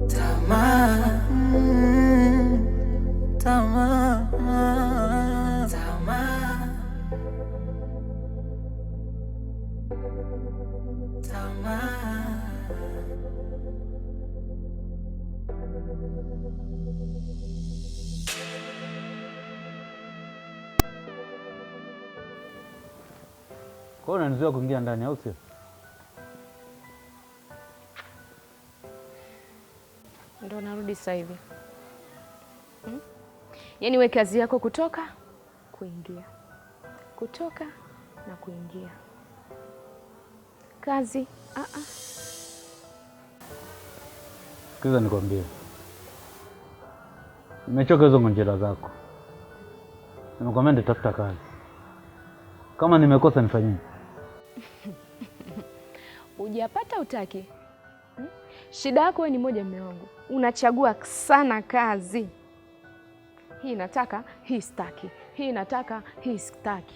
Tamaa, tamaa, tamaa, tamaa. Kwa nini unanizuia kuingia ndani au sio? Ndo narudi sasa hivi. Yaani we kazi yako kutoka kuingia, kutoka na kuingia, kazi Sikiza nikwambie, nimechoka hizo ngonjera zako. Nimekwambia nitafuta kazi. Kama nimekosa nifanyie. Hujapata utaki. Shida yako wewe ni moja, mume wangu. Unachagua sana kazi. Hii nataka, hii sitaki. Hii nataka, hii sitaki.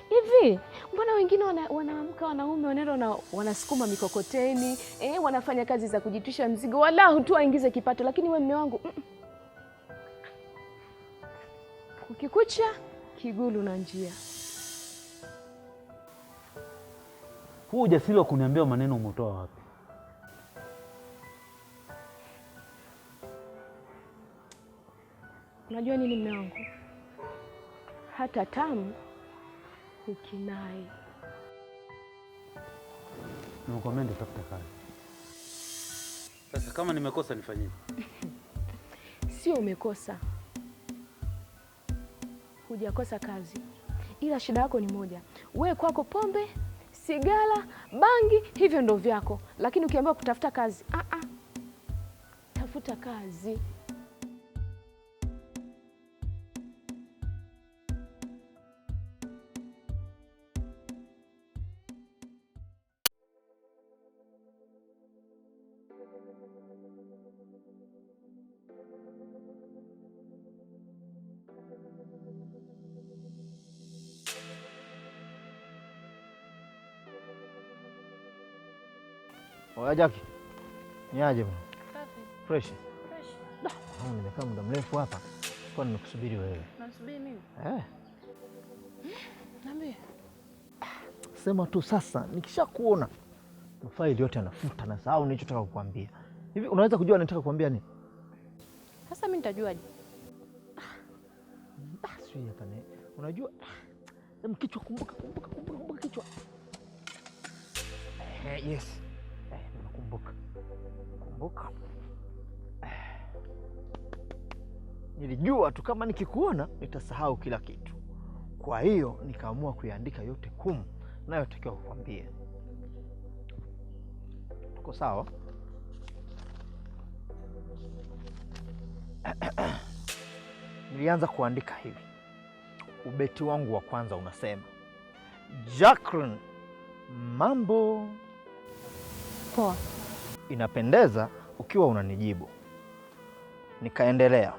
Hivi, mbona wengine wanaamka wanaume wanaenda wanasukuma mikokoteni, wanafanya kazi za kujitwisha mzigo, wala tu waingize kipato, lakini wewe mume wangu ukikucha kigulu na njia. Huu ujasiri wa kuniambia maneno umetoa wapi? Unajua nini mume wangu? Hata tamu ukinai. Nimekwambia nitafuta kazi. Sasa kama nimekosa nifanyie. Sio umekosa. Hujakosa kazi. Ila shida yako ni moja. Wewe kwako pombe, sigara, bangi, hivyo ndo vyako. Lakini ukiambiwa kutafuta kazi, tafuta kazi. Oya Jackie. Niaje bwana? Safi. Fresh. Fresh. Nimekaa muda mrefu hapa. Kwa nimekusubiri wewe. Unasubiri mimi? Niambie. Sema tu sasa nikishakuona mafaili yote yanafuta na sahau nilichotaka kukuambia. Hivi unaweza kujua nataka kukuambia nini? Sasa mimi nitajuaje? Sio hapa ni. Unajua kichwa, kumbuka kichwa. Yes. Kumbuka. Nilijua tu kama nikikuona nitasahau kila kitu. Kwa hiyo nikaamua kuiandika yote nayo takiwa kukwambia. Tuko sawa? Nilianza kuandika hivi. Ubeti wangu wa kwanza unasema, Jacqueline, mambo poa. Inapendeza ukiwa unanijibu. Nikaendelea,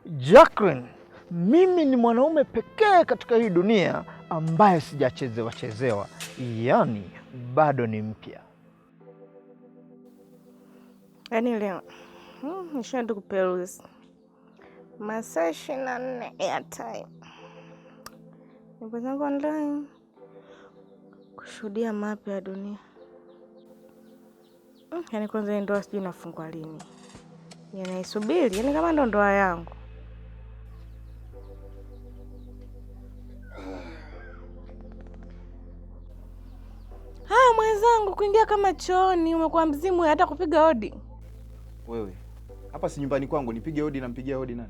Jacqueline, mimi ni mwanaume pekee katika hii dunia ambaye sijachezewa, yaani bado ni mpya. Yaani leo nishaenda kuperuzi masaa 24 airtime. Nipo zangu online kushuhudia mapya ya dunia. Yaani kwanza ndoa sijui nafungwa lini. Naisubiri, yaani kama ndo ndoa yangu. Mwenzangu kuingia kama chooni, umekuwa mzimu hata kupiga hodi. Wewe, hapa si nyumbani kwangu, nipige hodi na mpigia hodi nani?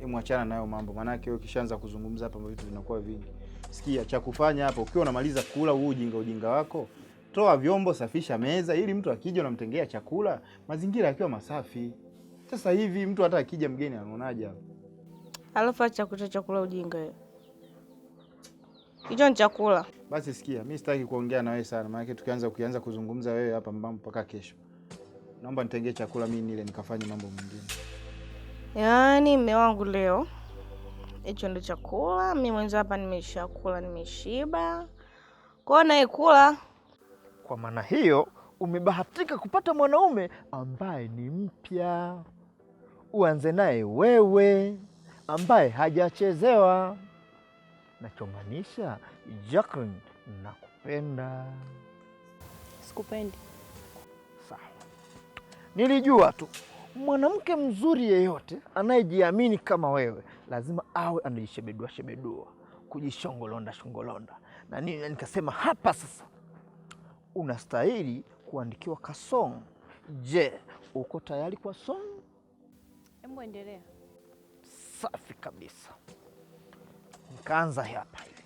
Mwachana nayo mambo, manake wewe kishaanza kuzungumza hapa vitu vinakuwa vingi. Sikia, cha kufanya hapa ukiwa unamaliza kula huu ujinga wako, toa vyombo, safisha meza ili mtu akija unamtengea chakula, mazingira yakiwa masafi. Sasa hivi mtu hata akija mgeni anaonaje hapa? Alafu acha kutoa chakula ujinga wewe. Hicho ni chakula. Basi sikia, mimi sitaki kuongea na wewe sana, maana ukianza kuzungumza wewe hapa mambo mpaka kesho. Naomba nitengee chakula mimi nile nikafanye mambo mengine. Yaani mume wangu leo hicho ndio chakula, mimi mwenza hapa nimeshakula, nimeshiba. Kwa naye kula. Kwa maana hiyo umebahatika kupata mwanaume ambaye ni mpya. Uanze naye wewe ambaye hajachezewa. Nachomaanisha, Jacqueline, nakupenda. Sikupendi. Sawa. Nilijua tu mwanamke mzuri yeyote anayejiamini kama wewe lazima awe anajishebedua shebedua, kujishongolonda shongolonda na nini. Nikasema hapa sasa unastahili kuandikiwa kasong. Je, uko tayari kwa song? Hebu endelea. Safi kabisa. Nikaanza hapa hivi.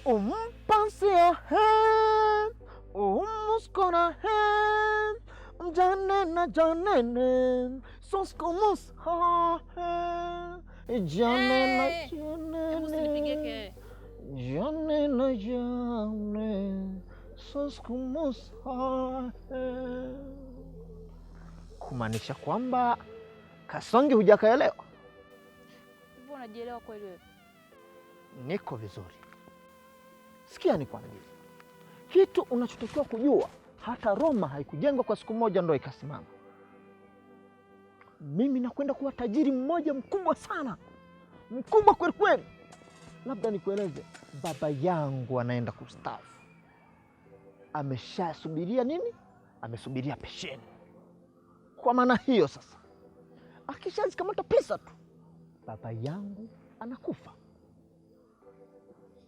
Umpansio hem, umuskona hem, mjanena janene, soskomos ha hem, janena janene, janena jane, soskomos ha hem. Kumaanisha kwamba kasonge hujakaelewa? Hivyo unajielewa kweli wewe? Niko vizuri. Sikia nikwambie. Kitu unachotakiwa kujua, hata Roma haikujengwa kwa siku moja ndio ikasimama. Mimi nakwenda kuwa tajiri mmoja mkubwa sana. Mkubwa kweli kweli. Labda nikueleze, baba yangu anaenda kustaafu. Ameshasubiria nini? Amesubiria pensheni. Kwa maana hiyo sasa, akishazikamata pesa tu, baba yangu anakufa.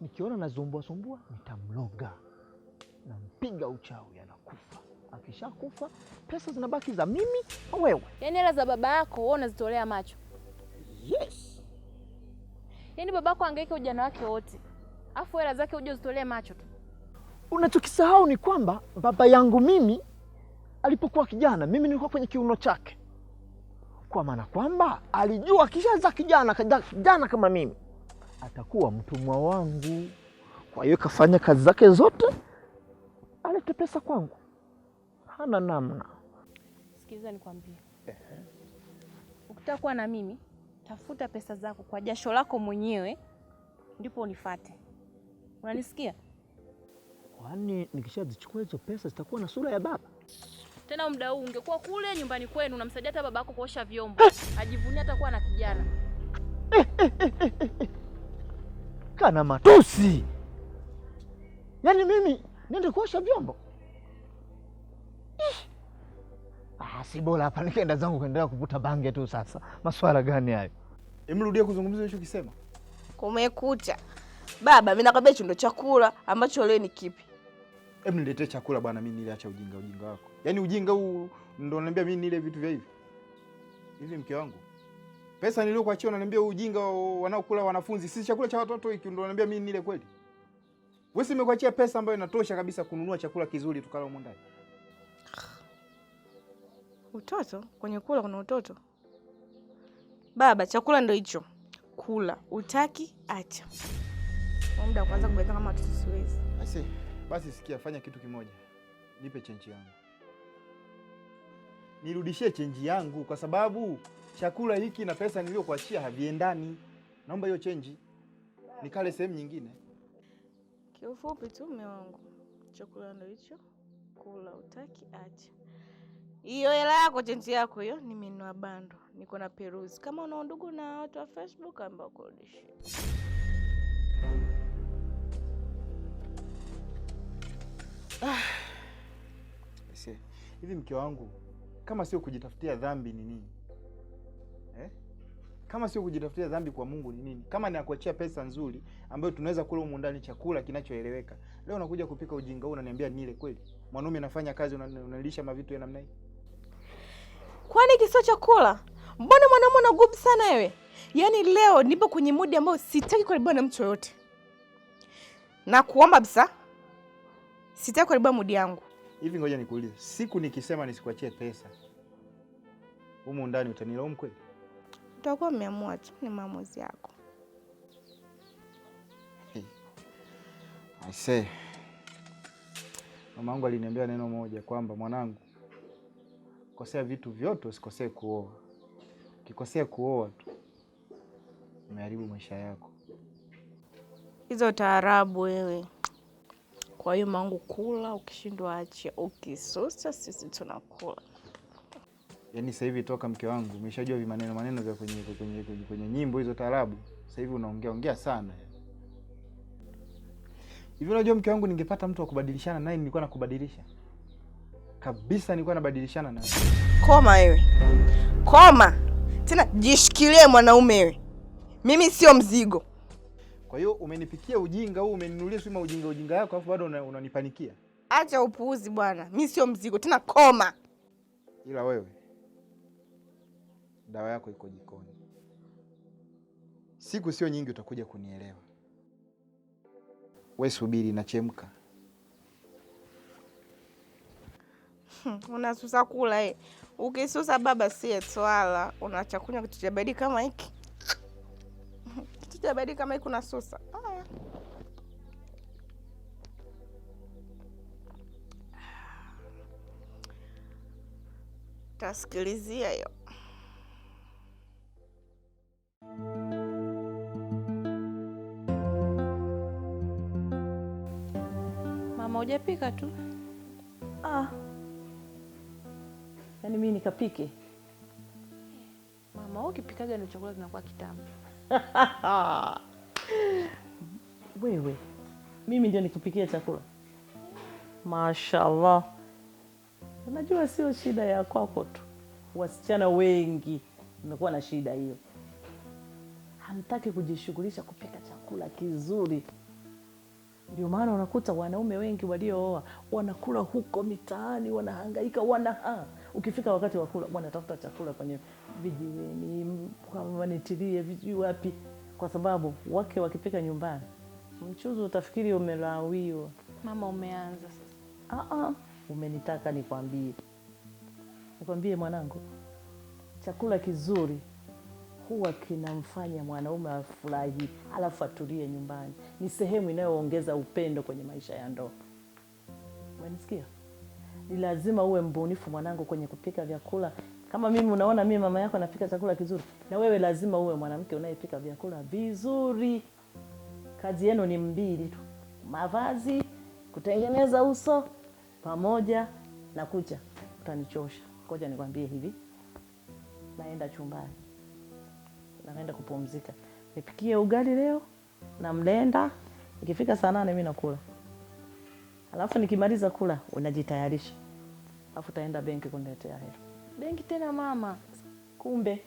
Nikiona nazumbua nitamloga, nampiga uchawi, anakufa. Akishakufa pesa zinabaki za mimi na wewe. Yaani hela za baba yako wewe unazitolea macho? Yes. Yaani babako angaika ujana wake wote, afu hela zake uje uzitolee macho tu? Unachokisahau ni kwamba baba yangu mimi alipokuwa kijana, mimi nilikuwa kwenye kiuno chake. Kwa maana kwamba alijua kishaza kijana kama mimi atakuwa mtumwa wangu. Kwa hiyo kafanya kazi zake zote alete pesa kwangu. Hana namna. Sikiliza nikwambie. Ukitaka kuwa na mimi, tafuta pesa zako kwa jasho lako mwenyewe ndipo unifuate. Unanisikia? Kwani nikishazichukua hizo pesa zitakuwa na sura ya baba? Tena muda huu ungekuwa kule nyumbani kwenu unamsaidia hata babako kuosha vyombo. Ajivunia atakuwa na kijana. Kana matusi. Yaani mimi niende kuosha vyombo? Si bora hapa nikaenda zangu kuendelea kuvuta bange tu sasa. Maswala gani hayo? Emrudia kuzungumza hicho kisema. Kumekucha. Baba, mimi nakwambia hicho ndo chakula ambacho leo ni kipi? Hebu niletee chakula bwana, mimi nile. Acha ujinga wako. Yaani ujinga huu ndio unaniambia mimi nile vitu vya hivi? Hivi mke wangu, pesa niliyokuachia unaniambia ujinga wanaokula wanafunzi, si chakula cha watoto hiki ndio unaniambia mimi nile kweli? Wewe si umekuachia pesa ambayo inatosha kabisa kununua chakula kizuri tukala huko ndani. Utoto? Kwenye kula kuna utoto? Baba, chakula ndio hicho. Kula, utaki acha. Muda kwanza kubeza kama watoto siwezi. Basi sikia, fanya kitu kimoja. Nipe chenji yangu. Nirudishie chenji yangu kwa sababu chakula hiki na pesa niliyokuachia haviendani. Naomba hiyo chenji. Nikale sehemu nyingine. Kiufupi tu mume wangu. Chakula ndio hicho. Kula, utaki acha. Hiyo hela yako chenji yako hiyo nimenunua bando. Niko na peruzi. Kama una ndugu na watu wa Facebook ambao kodishe. Hivi mke wangu, kama sio kujitafutia dhambi ni nini? Kama sio kujitafutia dhambi kwa Mungu ni nini? Kama ni akuachia pesa nzuri ambayo tunaweza kula humu ndani chakula kinachoeleweka. Leo unakuja kupika ujinga huu unaniambia nile kweli? Mwanaume anafanya kazi unalisha mavitu ya namna hii? Kwani kisio chakula? Mbona mwanamume unagubu sana wewe? Yaani leo nipo kwenye mudi ambayo sitaki karibu na mtu yote. Na kuomba bisa. Sitaki karibu mudi yangu. Hivi ngoja nikuulize, siku nikisema nisikuachie pesa humu ndani utanilaumu kweli? Utakuwa umeamua tu, ni maamuzi yako. I say, mama yangu aliniambia neno moja kwamba mwanangu, kosea vitu vyote usikosee kuoa. Ukikosea kuoa tu umeharibu maisha yako. Hizo taarabu wewe. Kwa hiyo mangu, kula, ukishindwa achia, ukisusa sisi tunakula. Yaani sasa hivi toka mke wangu umeshajua maneno vya kwenye nyimbo hizo taarabu. Sasa hivi unaongea sana. Hivi unajua mke wangu, ningepata mtu wa kubadilishana naye nilikuwa nakubadilisha. Kabisa nilikuwa nabadilishana naye. Koma wewe. Koma. Tena jishikilie mwanaume wewe. Mimi sio mzigo. Kwa hiyo umenipikia ujinga huu, umeninunulia sima ujinga yako alafu bado unanipanikia. Acha upuuzi bwana. Mimi sio mzigo. Tena koma. Ila wewe dawa yako iko jikoni. Siku sio nyingi utakuja kunielewa. Wewe subiri, nachemka. Unasusa kula Ukisusa baba sie swala, unaacha kunywa kitu cha baridi kama hiki. Kitu cha baridi kama hiki unasusa. Tasikilizia hiyo. Mama, hujapika tu? Yaani mimi nikapike? Mama, ukipikaga ndio chakula kinakuwa kitamu. Wewe, mimi ndio nikupikia chakula? Mashaallah. Unajua sio shida ya kwako tu. Wasichana wengi wamekuwa na shida hiyo. Hamtaki kujishughulisha kupika chakula kizuri. Ndio maana unakuta wanaume wengi waliooa wanakula huko mitaani, wanahangaika, ukifika wakati wa kula wanatafuta chakula kwenye vijiweni, kama nitilie vijui wapi, kwa sababu wake wakipika nyumbani mchuzi utafikiri umelawiwa. Mama, umeanza sasa. Umenitaka nikwambie mwanangu, chakula kizuri huwa kinamfanya mwanaume afurahi, alafu atulie nyumbani. Ni sehemu inayoongeza upendo kwenye maisha ya ndoa. Umenisikia? Ni lazima uwe mbunifu mwanangu kwenye kupika vyakula. Kama mimi unaona mimi mama yako anapika chakula kizuri, na wewe lazima uwe mwanamke unayepika vyakula vizuri. Kazi yenu ni mbili tu. Mavazi, kutengeneza uso, pamoja na kucha. Utanichosha. Ngoja nikwambie hivi. Naenda chumbani. Naenda kupumzika. Nipikie ugali leo na mlenda. Ikifika saa 8 mimi nakula. Alafu nikimaliza kula unajitayarisha. Alafu taenda benki kuniletea hela. Benki tena mama? Kumbe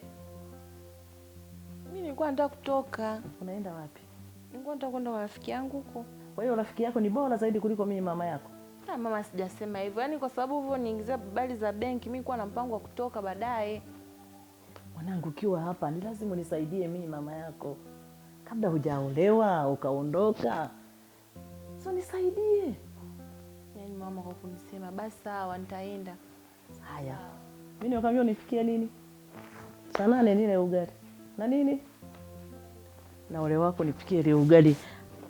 mimi nilikuwa nataka kutoka. Unaenda wapi? Nilikuwa nataka kwenda kwa rafiki yangu huko. Kwa hiyo rafiki yako ni bora zaidi kuliko mimi mama yako? Mama, sijasema hivyo. Yaani kwa sababu hivyo niingiza habari za benki, mimi nilikuwa na mpango wa kutoka baadaye. Mwanangu, ukiwa hapa ni lazima unisaidie mimi mama yako. Kabla hujaolewa ukaondoka. So nisaidie. Yaani mama, kwa kunisema basi sawa nitaenda. Haya. Mimi nikwambia unifikie nini? Saa 8 nile ugali. Na nini? Na ole wako nipikie ile ugali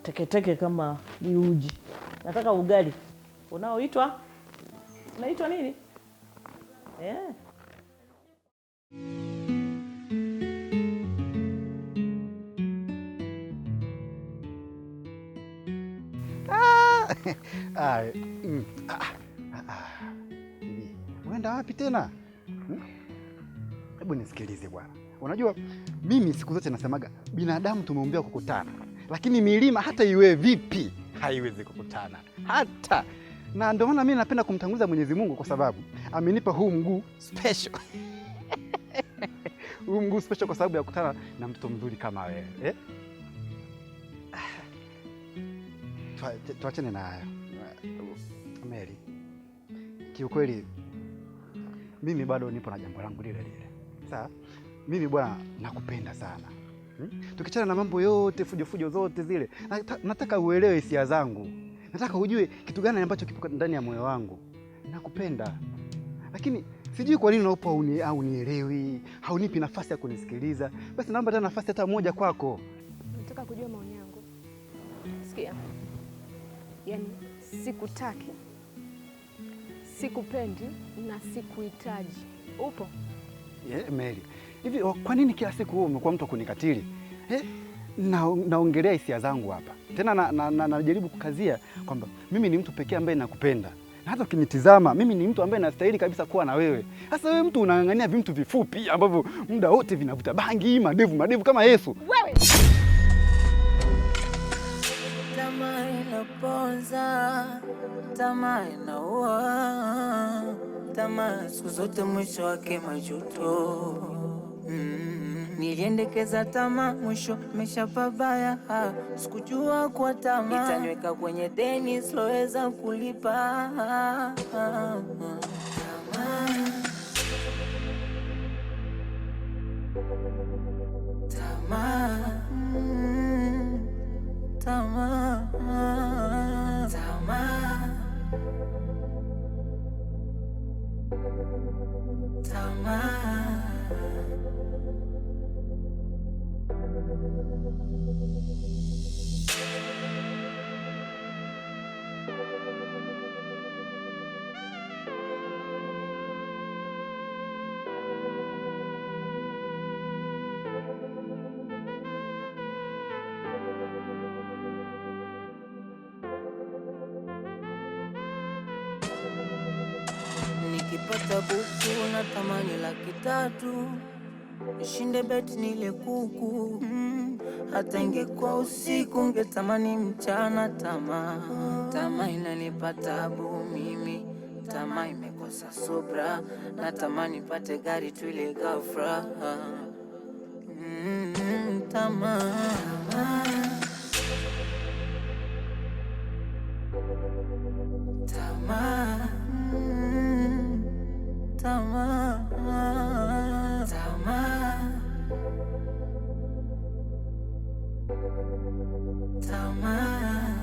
teke kama ni uji. Nataka ugali unaoitwa nini? Unaenda wapi tena? Hebu nisikilize bwana. Unajua mimi siku zote nasemaga binadamu tumeumbiwa kukutana, lakini milima hata iwe vipi haiwezi kukutana hata. Na ndio maana mimi napenda kumtanguliza Mwenyezi Mungu kwa sababu amenipa huu mguu special. Huu mguu special kwa sababu ya kukutana na mtoto mzuri kama wewe. Tuachane na hayo. Mary, kiukweli mimi bado nipo na jambo langu lile. Sawa? Mimi bwana nakupenda sana. Tukichana na mambo yote fujo zote zile, nataka uelewe hisia zangu. Nataka ujue kitu gani ambacho kipo ndani ya moyo wangu. Nakupenda. Lakini sijui kwa nini unaupa au unielewi, haunipi nafasi ya kunisikiliza. Basi naomba tena nafasi hata moja kwako. Nataka kujua maoni yangu. Sikia. Yaani sikutaki, sikupendi na sikuhitaji. Upo? Mary, hivi kwa nini kila siku wewe umekuwa mtu kunikatili? naongelea hisia zangu hapa. Tena najaribu kukazia kwamba mimi ni mtu pekee ambaye nakupenda. Na hata ukinitizama mimi ni mtu ambaye nastahili kabisa kuwa na wewe. Sasa wewe mtu unang'ang'ania vitu vifupi ambavyo muda wote vinavuta bangi, madevu kama Yesu. Wewe Tamaa inaponza, tamaa inaua, tamaa siku zote mwisho wake majuto. Niliendekeza tamaa, mwisho mesha pabaya. Sikujua kwa tamaa itaniweka kwenye deni siloweza kulipa. Tamaa, tamaa, tamaa, tamaa, tamaa. Nikipata buku na tamani 300, nishinde beti nile kuku. Hata ingekuwa usiku ngetamani mchana. Tamaa inanipa tabu mimi, tamaa imekosa subra. Natamani pate gari tu ile ghafla. Tamaa, tamaa, tamaa, tamaa, tamaa.